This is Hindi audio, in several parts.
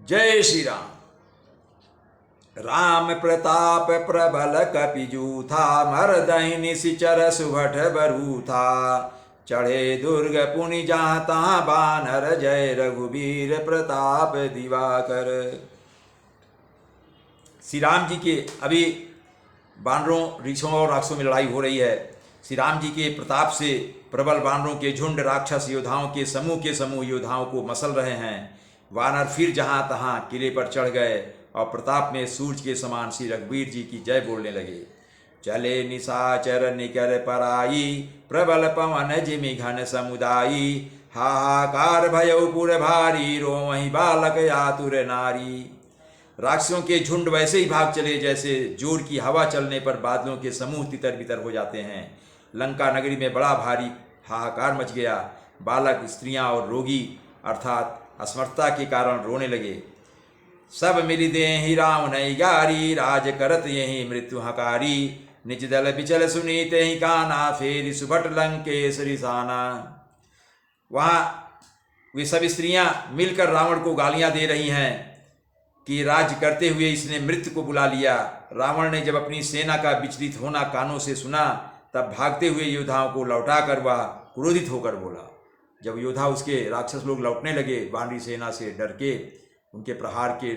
जय श्री राम। राम प्रताप प्रबल कपिजू था, मरदहि निशिचर सुभट बरू था। चढ़े दुर्ग पुनि जहाँ तहाँ बानर, जय रघुबीर प्रताप दिवाकर। श्री राम जी के अभी बानरों ऋषियों और राक्षसों में लड़ाई हो रही है। श्री राम जी के प्रताप से प्रबल बानरों के झुंड राक्षस योद्धाओं के समूह योद्धाओं को मसल रहे हैं। वानर फिर जहां तहां किले पर चढ़ गए और प्रताप में सूरज के समान श्री रघुवीर जी की जय बोलने लगे। चले निशाचर निकर पराई, प्रबल पवन जिमि घन समुदायी। हाहाकार भयउ पुर भारी, रोमहि बालक आतुर नारी। राक्षसों के झुंड वैसे ही भाग चले जैसे जोर की हवा चलने पर बादलों के समूह तितर बितर हो जाते हैं। लंका नगरी में बड़ा भारी हाहाकार मच गया। बालक, स्त्रियां और रोगी अर्थात असमर्थता के कारण रोने लगे। सब मिलि देहि राम नई गारी, राज करत यही मृत्यु हकारी। निज दल बिचल सुनी तेहि काना, फेरि सुभट लंकेसरी साना। वहां वे सब स्त्रियां मिलकर रावण को गालियां दे रही हैं कि राज्य करते हुए इसने मृत्यु को बुला लिया। रावण ने जब अपनी सेना का विचलित होना कानों से सुना, तब भागते हुए योद्धाओं को लौटा कर वह क्रोधित होकर बोला। जब योद्धा उसके राक्षस लोग लौटने लगे वानरी सेना से डर के, उनके प्रहार के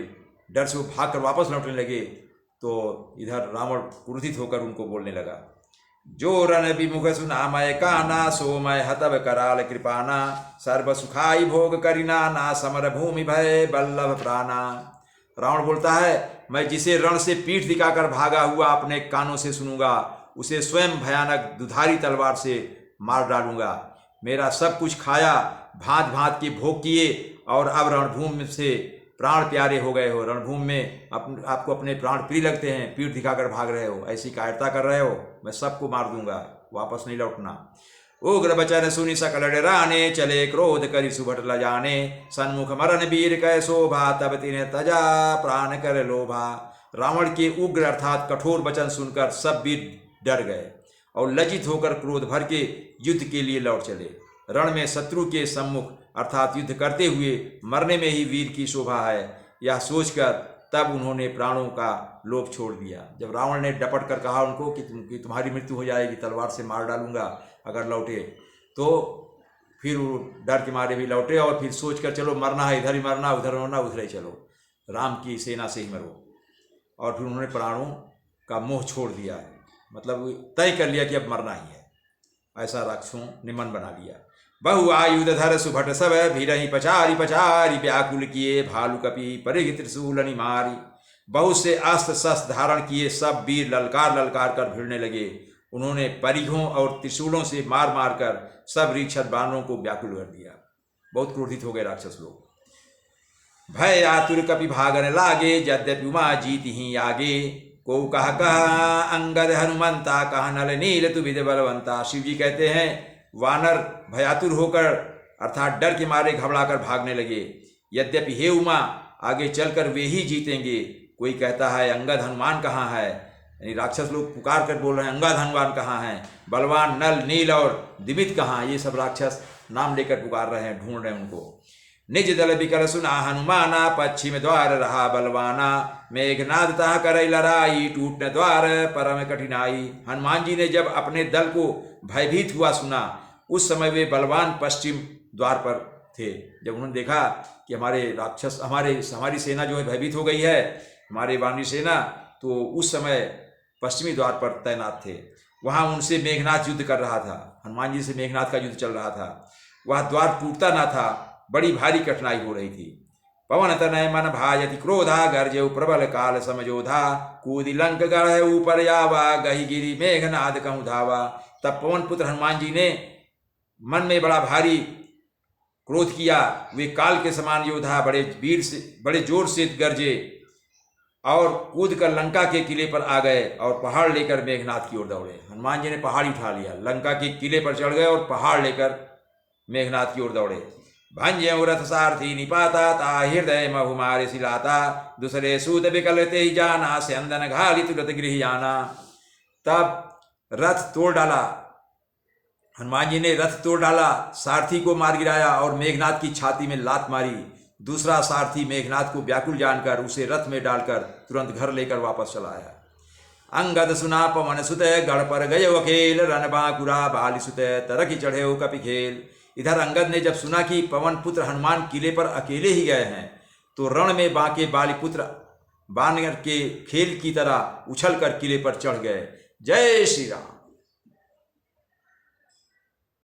डर से वो भाग कर वापस लौटने लगे, तो इधर रावण क्रोधित होकर उनको बोलने लगा। जो रन विमुख सुना मैं काना, सो मैं हतब कराल कृपाना। सर्व सुखाई भोग करिना, ना समर भूमि भय बल्लभ प्राणा। रावण बोलता है, मैं जिसे रण से पीठ दिखाकर भागा हुआ अपने कानों से सुनूंगा, उसे स्वयं भयानक दुधारी तलवार से मार डालूंगा। मेरा सब कुछ खाया, भांत भांत के भोग किए, और अब रणभूमि से प्राण प्यारे हो गए हो। रणभूमि में आपको अपने प्राण प्रिय लगते हैं, पीठ दिखाकर भाग रहे हो, ऐसी कायरता कर रहे हो, मैं सबको मार दूंगा, वापस नहीं लौटना। उग्र बचन सुनि सकल डराने, चले क्रोध करि सुभट लजाने। सन्मुख मरण वीर कै शोभा, तब तिन्हे तजा प्राण कर लोभा। रावण के उग्र अर्थात कठोर वचन सुनकर सब वीर डर गए और लज्जित होकर क्रोध भर के युद्ध के लिए लौट चले। रण में शत्रु के सम्मुख अर्थात युद्ध करते हुए मरने में ही वीर की शोभा है, यह सोचकर तब उन्होंने प्राणों का लोभ छोड़ दिया। जब रावण ने डपट कर कहा उनको कि तुम्हारी मृत्यु हो जाएगी, तलवार से मार डालूंगा अगर लौटे, तो फिर वो डर के मारे भी लौटे और फिर सोचकर चलो मरना है, इधर ही मरना, उधर मरना, उधर ही चलो, राम की सेना से ही मरो। और फिर उन्होंने प्राणों का मोह छोड़ दिया है, मतलब तय कर लिया कि अब मरना ही है। ऐसा राक्षसों ने मन बना लिया। बहु आयुध धर सुभट सब, भीरहि पचारी पचारी। व्याकुल किए भालु कपि, परिघ त्रिशूल निमारी। बहुत से अस्त्र शस्त्र धारण किए सब वीर ललकार ललकार कर भिड़ने लगे। उन्होंने परिघों और त्रिशूलों से मार मार कर सब रीक्षत बानरों को व्याकुल कर दिया। बहुत क्रोधित हो गए राक्षस लोग। भय आतुर कपि भागन लागे, यद्यपि उमा जीत ही आगे। को कहा अंगद हनुमंता, कहा नल नील तु विद बलवंता। शिव जी कहते हैं वानर भयातुर होकर अर्थात डर के मारे घबराकर भागने लगे। यद्यपि हे उमा, आगे चलकर वे ही जीतेंगे। कोई कहता है अंगद हनुमान कहाँ है, यानी राक्षस लोग पुकार कर बोल रहे हैं अंगद हनुमान कहाँ हैं, बलवान नल नील और दिवित कहाँ, ये सब राक्षस नाम लेकर पुकार रहे हैं, ढूंढ रहे हैं उनको। निज दल बिकर सुना हनुमाना, पश्चिम द्वार रहा बलवाना। मेघनाद तह करई लड़ाई, टूटने द्वार परम कठिनाई। हनुमान जी ने जब अपने दल को भयभीत हुआ सुना, उस समय वे बलवान पश्चिम द्वार पर थे। जब उन्होंने देखा कि हमारे राक्षस हमारी सेना जो है भयभीत हो गई है, हमारे वानरी सेना, तो उस समय पश्चिमी द्वार पर तैनात थे। वहाँ उनसे मेघनाद युद्ध कर रहा था, हनुमान जी से मेघनाद का युद्ध चल रहा था। वह द्वार टूटता ना था, बड़ी भारी कठिनाई हो रही थी। पवन तनय मन भाजति क्रोधा, गरजेउ प्रबल काल समझोधा। कूदि लंक गढ़ ऊपर यावा, गहि गिरि मेघनाद कहूँ धावा। तब पवन पुत्र हनुमान जी ने मन में बड़ा भारी क्रोध किया। वे काल के समान योद्धा बड़े जोर से गरजे और कूद कर लंका के किले पर आ गए और पहाड़ लेकर मेघनाद की ओर दौड़े। हनुमान जी ने पहाड़ उठा लिया, लंका के किले पर चढ़ गए और पहाड़ लेकर मेघनाद की ओर दौड़े। भंजयउ रथ सारथी निपाता, ता हृदय महु मारे सिलाता। दूसरे सूत विकल ते जाना, से अंदन घाली तुरत गृह जाना। तब रथ तोड़ डाला, हनुमान जी ने रथ तोड़ डाला, सारथी को मार गिराया और मेघनाद की छाती में लात मारी। दूसरा सारथी मेघनाद को व्याकुल जानकर उसे रथ में डालकर तुरंत घर लेकर वापस चला आया। अंगद सुना पवन सुत गढ़ पर गये वकेल, रन बांकुरा बाली सुत तरकी चढ़े हो कपि खेल। इधर अंगद ने जब सुना कि पवन पुत्र हनुमान किले पर अकेले ही गए हैं तो रण में बांके बालीपुत्र बानर के खेल की तरह उछलकर किले पर चढ़ गए। जय श्री राम।